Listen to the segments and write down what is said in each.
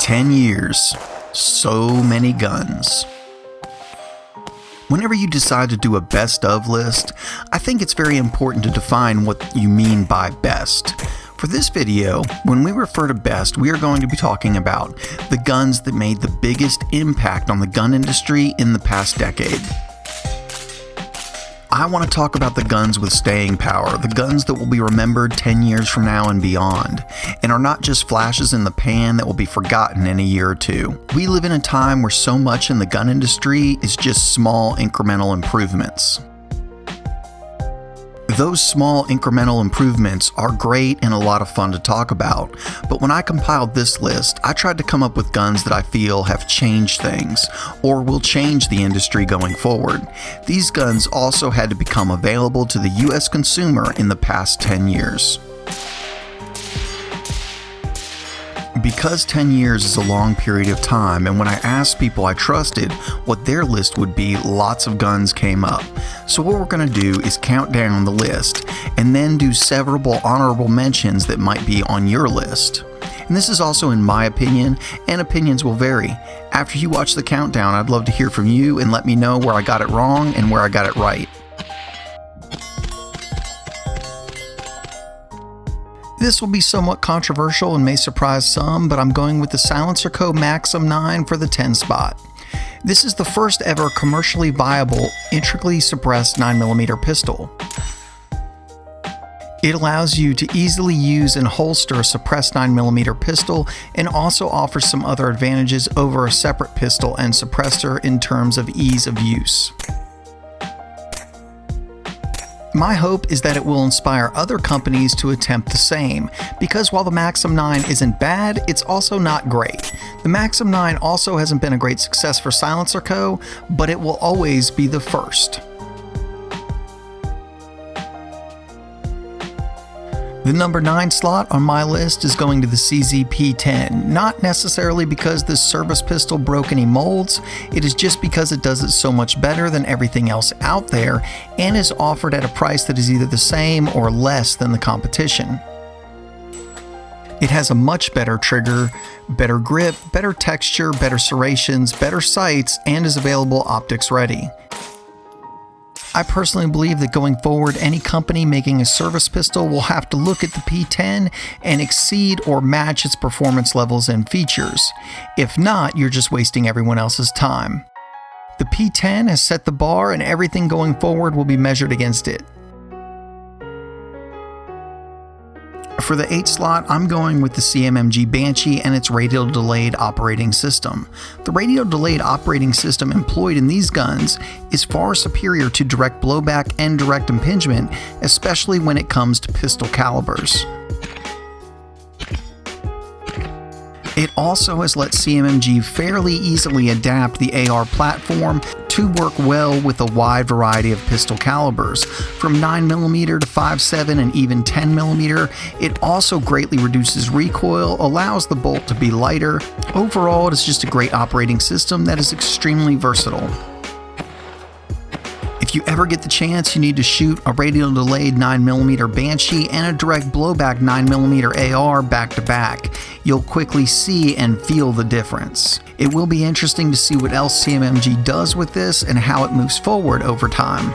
10 years, so many guns. Whenever you decide to do a best of list, I think it's very important to define what you mean by best. For this video, when we refer to best, we are going to be talking about the guns that made the biggest impact on the gun industry in the past decade. I want to talk about the guns with staying power, the guns that will be remembered 10 years from now and beyond, and are not just flashes in the pan that will be forgotten in a year or two. We live in a time where so much in the gun industry is just small incremental improvements. Those small incremental improvements are great and a lot of fun to talk about, but when I compiled this list, I tried to come up with guns that I feel have changed things, or will change the industry going forward. These guns also had to become available to the US consumer in the past 10 years. Because 10 years is a long period of time, and when I asked people I trusted what their list would be, lots of guns came up. So what we're going to do is count down the list, and then do several honorable mentions that might be on your list. And this is also in my opinion, and opinions will vary. After you watch the countdown, I'd love to hear from you and let me know where I got it wrong and where I got it right. This will be somewhat controversial and may surprise some, but I'm going with the Silencerco Maxim 9 for the 10 spot. This is the first ever commercially viable, intricately suppressed 9mm pistol. It allows you to easily use and holster a suppressed 9mm pistol, and also offers some other advantages over a separate pistol and suppressor in terms of ease of use. My hope is that it will inspire other companies to attempt the same, because while the Maxim 9 isn't bad, it's also not great. The Maxim 9 also hasn't been a great success for Silencerco, but it will always be the first. The number 9 slot on my list is going to the Sig P320, not necessarily because this service pistol broke any molds, it is just because it does it so much better than everything else out there, and is offered at a price that is either the same or less than the competition. It has a much better trigger, better grip, better texture, better serrations, better sights, and is available optics ready. I personally believe that going forward, any company making a service pistol will have to look at the P320 and exceed or match its performance levels and features. If not, you're just wasting everyone else's time. The P320 has set the bar, and everything going forward will be measured against it. For the 8 slot, I'm going with the MG Banshee and its radial delayed operating system. The radial delayed operating system employed in these guns is far superior to direct blowback and direct impingement, especially when it comes to pistol calibers. It also has let CMMG fairly easily adapt the AR platform to work well with a wide variety of pistol calibers, from 9mm to 5.7 and even 10mm. It also greatly reduces recoil, allows the bolt to be lighter. Overall, it is just a great operating system that is extremely versatile. If you ever get the chance, you need to shoot a radial delayed 9mm Banshee and a direct blowback 9mm AR back to back. You'll quickly see and feel the difference. It will be interesting to see what else CMMG does with this and how it moves forward over time.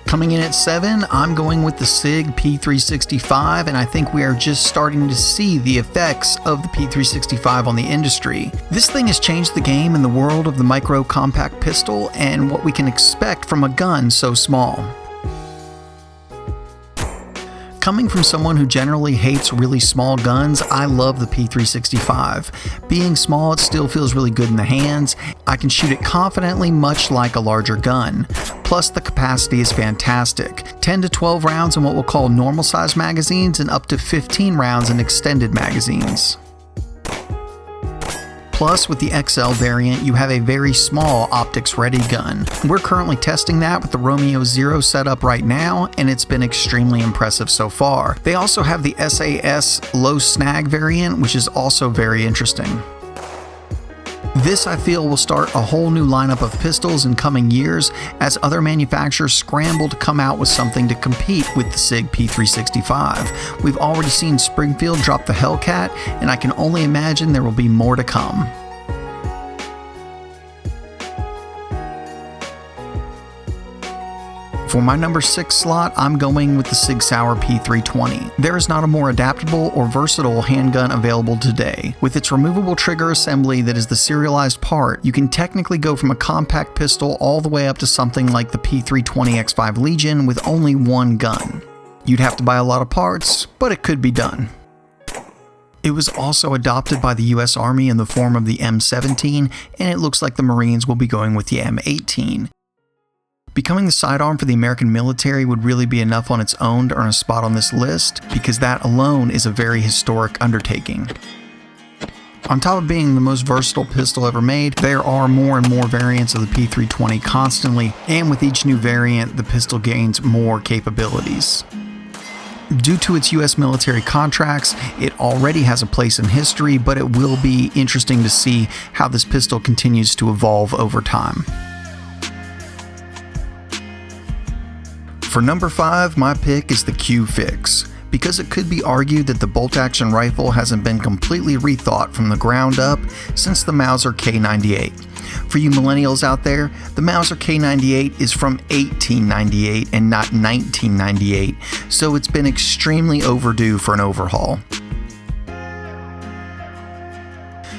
Coming in at 7, I'm going with the Sig P365, and I think we are just starting to see the effects of the P365 on the industry. This thing has changed the game in the world of the micro compact pistol and what we can expect from a gun so small. Coming from someone who generally hates really small guns, I love the P365. Being small, it still feels really good in the hands. I can shoot it confidently, much like a larger gun. Plus, the capacity is fantastic. 10 to 12 rounds in what we'll call normal size magazines, and up to 15 rounds in extended magazines. Plus, with the XL variant, you have a very small optics-ready gun. We're currently testing that with the Romeo 0 setup right now, and it's been extremely impressive so far. They also have the SAS low snag variant, which is also very interesting. This, I feel, will start a whole new lineup of pistols in coming years as other manufacturers scramble to come out with something to compete with the Sig P365. We've already seen Springfield drop the Hellcat, and I can only imagine there will be more to come. For my number 6 slot, I'm going with the Sig Sauer P320. There is not a more adaptable or versatile handgun available today. With its removable trigger assembly that is the serialized part, you can technically go from a compact pistol all the way up to something like the P320 X5 Legion with only one gun. You'd have to buy a lot of parts, but it could be done. It was also adopted by the US Army in the form of the M17, and it looks like the Marines will be going with the M18. Becoming the sidearm for the American military would really be enough on its own to earn a spot on this list, because that alone is a very historic undertaking. On top of being the most versatile pistol ever made, there are more and more variants of the P320 constantly, and with each new variant, the pistol gains more capabilities. Due to its US military contracts, it already has a place in history, but it will be interesting to see how this pistol continues to evolve over time. For number 5, my pick is the Qfix, because it could be argued that the bolt-action rifle hasn't been completely rethought from the ground up since the Mauser K98. For you millennials out there, the Mauser K98 is from 1898 and not 1998, so it's been extremely overdue for an overhaul.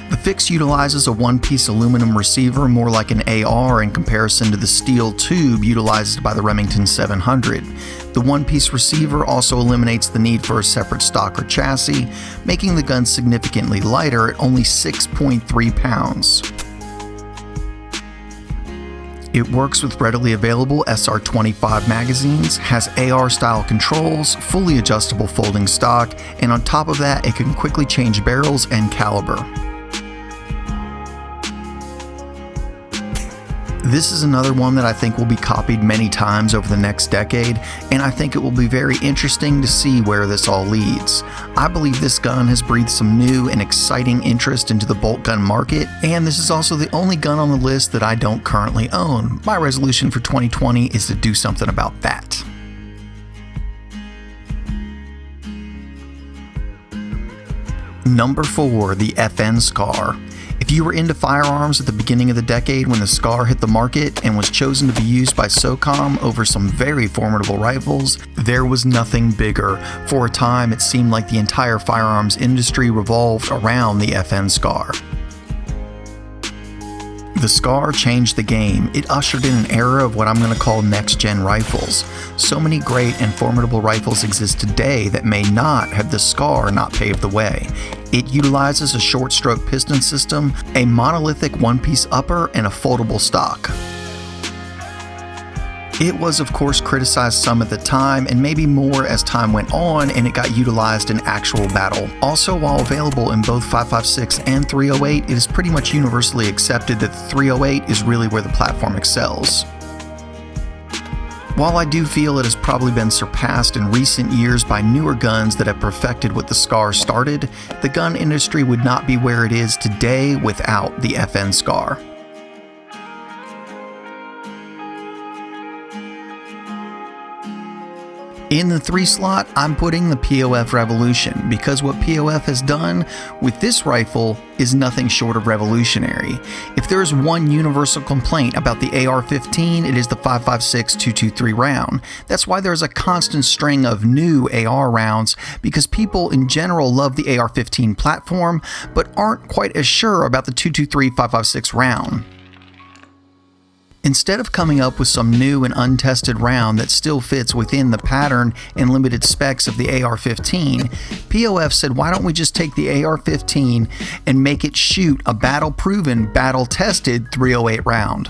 The Fix utilizes a one-piece aluminum receiver more like an AR in comparison to the steel tube utilized by the Remington 700. The one-piece receiver also eliminates the need for a separate stock or chassis, making the gun significantly lighter at only 6.3 pounds. It works with readily available SR25 magazines, has AR-style controls, fully adjustable folding stock, and on top of that, it can quickly change barrels and caliber. This is another one that I think will be copied many times over the next decade, and I think it will be very interesting to see where this all leads. I believe this gun has breathed some new and exciting interest into the bolt gun market, and this is also the only gun on the list that I don't currently own. My resolution for 2020 is to do something about that. Number 4, the FN Scar. If you were into firearms at the beginning of the decade when the Scar hit the market and was chosen to be used by SOCOM over some very formidable rifles, there was nothing bigger. For a time, it seemed like the entire firearms industry revolved around the FN Scar. The Scar changed the game. It ushered in an era of what I'm going to call next-gen rifles. So many great and formidable rifles exist today that may not have the Scar not paved the way. It utilizes a short-stroke piston system, a monolithic one-piece upper, and a foldable stock. It was of course criticized some at the time, and maybe more as time went on and it got utilized in actual battle. Also, while available in both 5.56 and 308, it is pretty much universally accepted that the 308 is really where the platform excels. While I do feel it has probably been surpassed in recent years by newer guns that have perfected what the Scar started, the gun industry would not be where it is today without the FN Scar. In the 3 slot, I'm putting the POF Revolution, because what POF has done with this rifle is nothing short of revolutionary. If there is one universal complaint about the AR-15, it is the 5.56 .223 round. That's why there's a constant string of new AR rounds, because people in general love the AR-15 platform, but aren't quite as sure about the .223 5.56 round. Instead of coming up with some new and untested round that still fits within the pattern and limited specs of the AR-15, POF said, why don't we just take the AR-15 and make it shoot a battle-proven, battle-tested 308 round?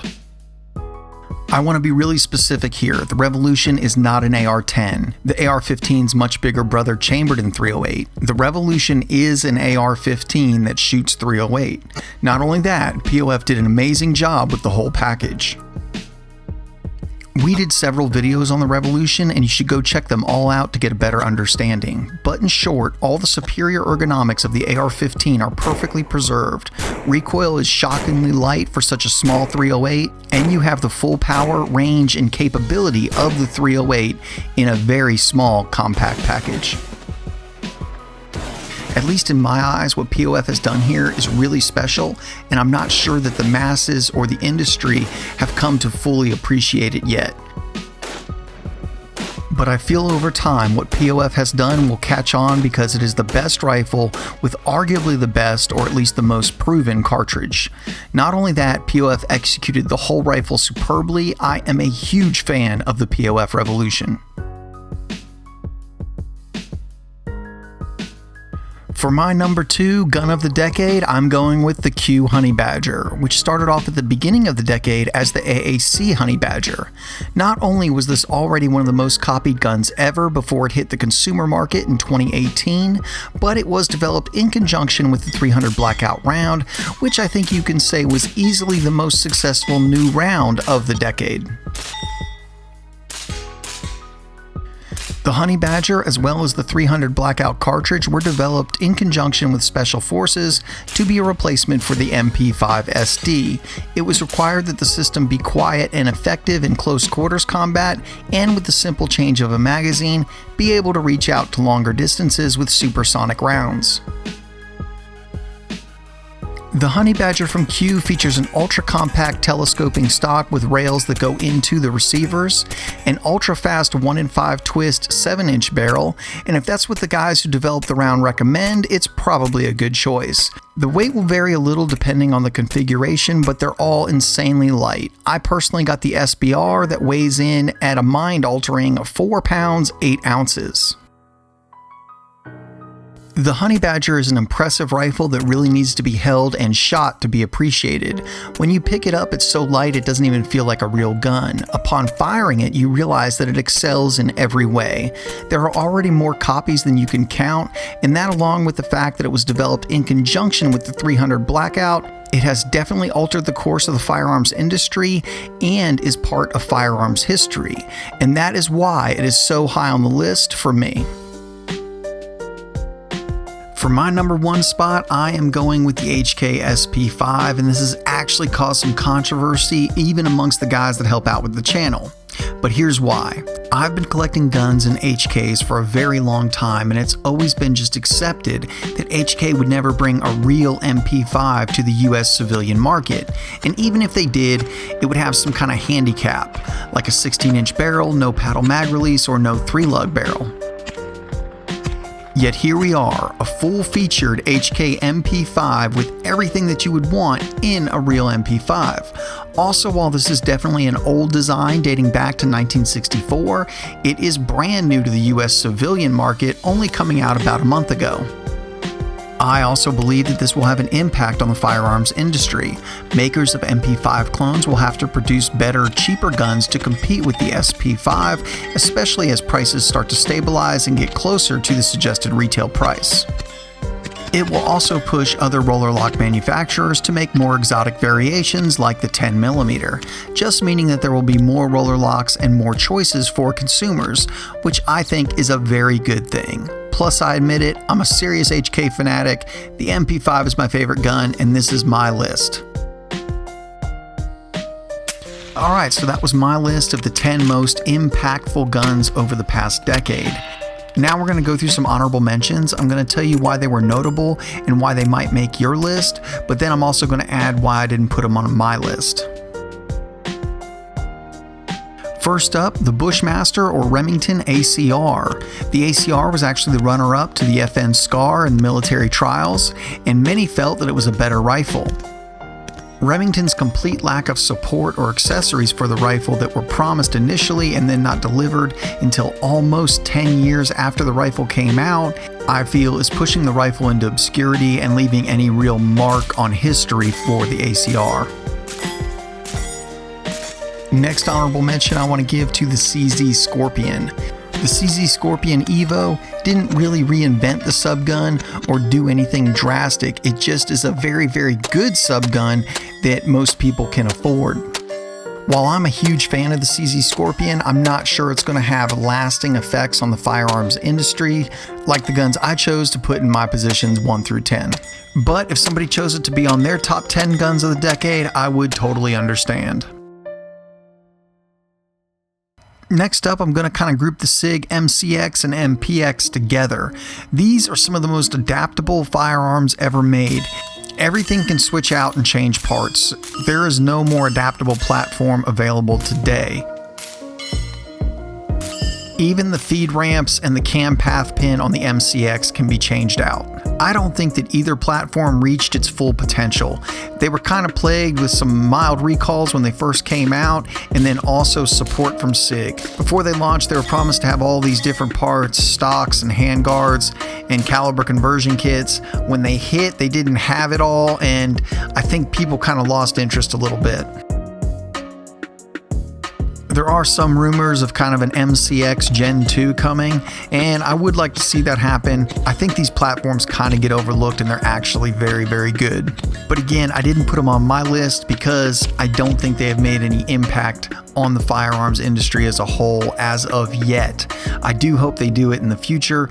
I want to be really specific here. The Revolution is not an AR-10. The AR-15's much bigger brother chambered in .308. The Revolution is an AR-15 that shoots .308. Not only that, POF did an amazing job with the whole package. We did several videos on the Revolution, and you should go check them all out to get a better understanding. But in short, all the superior ergonomics of the AR-15 are perfectly preserved. Recoil is shockingly light for such a small .308, and you have the full power, range, and capability of the .308 in a very small, compact package. At least in my eyes, what POF has done here is really special, and I'm not sure that the masses or the industry have come to fully appreciate it yet. But I feel over time what POF has done will catch on because it is the best rifle with arguably the best, or at least the most proven, cartridge. Not only that, POF executed the whole rifle superbly. I am a huge fan of the POF Revolution. For my number 2 gun of the decade, I'm going with the Q Honey Badger, which started off at the beginning of the decade as the AAC Honey Badger. Not only was this already one of the most copied guns ever before it hit the consumer market in 2018, but it was developed in conjunction with the 300 Blackout round, which I think you can say was easily the most successful new round of the decade. The Honey Badger, as well as the 300 Blackout cartridge, were developed in conjunction with Special Forces to be a replacement for the MP5 SD. It was required that the system be quiet and effective in close quarters combat, and with the simple change of a magazine, be able to reach out to longer distances with supersonic rounds. The Honey Badger from Q features an ultra-compact telescoping stock with rails that go into the receivers, an ultra-fast 1-in-5 twist 7-inch barrel, and if that's what the guys who developed the round recommend, it's probably a good choice. The weight will vary a little depending on the configuration, but they're all insanely light. I personally got the SBR that weighs in at a mind-altering 4 pounds 8 ounces. The Honey Badger is an impressive rifle that really needs to be held and shot to be appreciated. When you pick it up, it's so light it doesn't even feel like a real gun. Upon firing it, you realize that it excels in every way. There are already more copies than you can count, and that, along with the fact that it was developed in conjunction with the 300 Blackout, it has definitely altered the course of the firearms industry and is part of firearms history. And that is why it is so high on the list for me. For my number 1 spot, I am going with the HK SP5, and this has actually caused some controversy even amongst the guys that help out with the channel. But here's why. I've been collecting guns and HKs for a very long time, and it's always been just accepted that HK would never bring a real MP5 to the US civilian market. And even if they did, it would have some kind of handicap, like a 16-inch barrel, no paddle mag release, or no 3-lug barrel. Yet here we are, a full-featured HK MP5 with everything that you would want in a real MP5. Also, while this is definitely an old design dating back to 1964, it is brand new to the US civilian market, only coming out about a month ago. I also believe that this will have an impact on the firearms industry. Makers of MP5 clones will have to produce better, cheaper guns to compete with the SP5, especially as prices start to stabilize and get closer to the suggested retail price. It will also push other roller lock manufacturers to make more exotic variations like the 10mm, just meaning that there will be more roller locks and more choices for consumers, which I think is a very good thing. Plus, I admit it, I'm a serious HK fanatic. The MP5 is my favorite gun, and this is my list. Alright, so that was my list of the 10 most impactful guns over the past decade. Now we're going to go through some honorable mentions. I'm going to tell you why they were notable and why they might make your list, but then I'm also going to add why I didn't put them on my list. First up, the Bushmaster or Remington ACR. The ACR was actually the runner-up to the FN SCAR in military trials, and many felt that it was a better rifle. Remington's complete lack of support or accessories for the rifle that were promised initially and then not delivered until almost 10 years after the rifle came out, I feel is pushing the rifle into obscurity and leaving any real mark on history for the ACR. Next honorable mention I want to give to the CZ Scorpion. The CZ Scorpion Evo didn't really reinvent the subgun or do anything drastic. It just is a very, very good subgun that most people can afford. While I'm a huge fan of the CZ Scorpion, I'm not sure it's going to have lasting effects on the firearms industry like the guns I chose to put in my positions 1 through 10. But if somebody chose it to be on their top 10 guns of the decade, I would totally understand. Next up, I'm going to kind of group the Sig MCX and MPX together. These are some of the most adaptable firearms ever made. Everything can switch out and change parts. There is no more adaptable platform available today. Even the feed ramps and the cam path pin on the MCX can be changed out. I don't think that either platform reached its full potential. They were kind of plagued with some mild recalls when they first came out, and then also support from Sig. Before they launched, they were promised to have all these different parts, stocks and handguards and caliber conversion kits. When they hit, they didn't have it all, and I think people kind of lost interest a little bit. There are some rumors of kind of an MCX Gen 2 coming, and I would like to see that happen. I think these platforms kind of get overlooked and they're actually very, very good. But again, I didn't put them on my list because I don't think they have made any impact on the firearms industry as a whole as of yet. I do hope they do it in the future.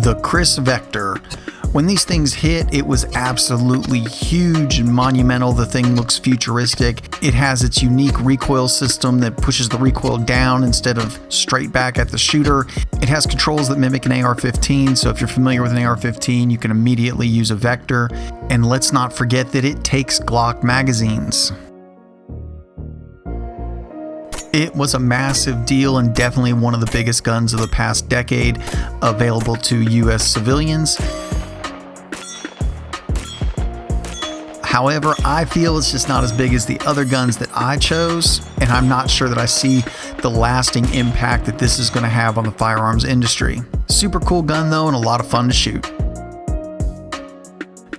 The Chris Vector. When these things hit, it was absolutely huge and monumental. The thing looks futuristic. It has its unique recoil system that pushes the recoil down instead of straight back at the shooter. It has controls that mimic an AR-15, so if you're familiar with an AR-15, you can immediately use a Vector. And let's not forget that it takes Glock magazines. It was a massive deal and definitely one of the biggest guns of the past decade available to US civilians. However, I feel it's just not as big as the other guns that I chose, and I'm not sure that I see the lasting impact that this is going to have on the firearms industry. Super cool gun though, and a lot of fun to shoot.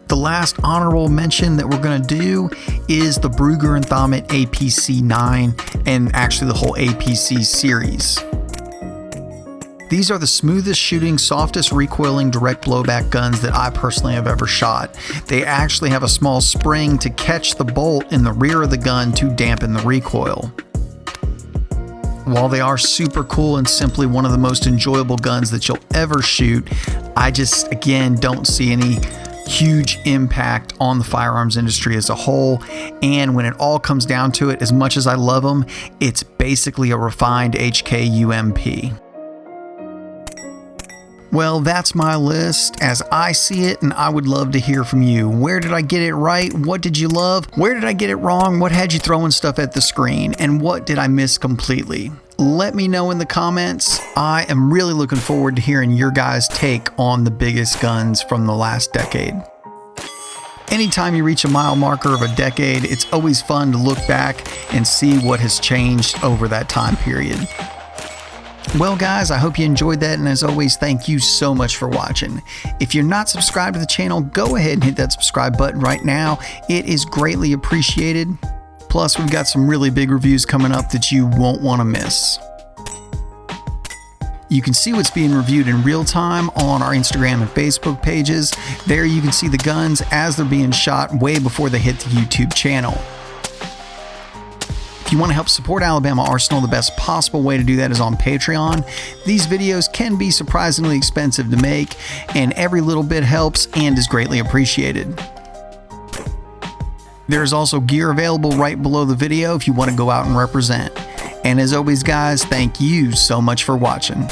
The last honorable mention that we're going to do is the Brugger & Thomit APC-9, and actually the whole APC series. These are the smoothest shooting, softest recoiling direct blowback guns that I personally have ever shot. They actually have a small spring to catch the bolt in the rear of the gun to dampen the recoil. While they are super cool and simply one of the most enjoyable guns that you'll ever shoot, I just, again, don't see any huge impact on the firearms industry as a whole. And when it all comes down to it, as much as I love them, it's basically a refined HK UMP. Well, that's my list as I see it, and I would love to hear from you. Where did I get it right? What did you love? Where did I get it wrong? What had you throwing stuff at the screen? And what did I miss completely? Let me know in the comments. I am really looking forward to hearing your guys' take on the biggest guns from the last decade. Anytime you reach a mile marker of a decade, it's always fun to look back and see what has changed over that time period. Well guys, I hope you enjoyed that, and as always, thank you so much for watching. If you're not subscribed to the channel, go ahead and hit that subscribe button right now. It is greatly appreciated. Plus, we've got some really big reviews coming up that you won't want to miss. You can see what's being reviewed in real time on our Instagram and Facebook pages. There you can see the guns as they're being shot way before they hit the YouTube channel. If you want to help support Alabama Arsenal, the best possible way to do that is on Patreon. These videos can be surprisingly expensive to make, and every little bit helps and is greatly appreciated. There is also gear available right below the video if you want to go out and represent. And as always guys, thank you so much for watching.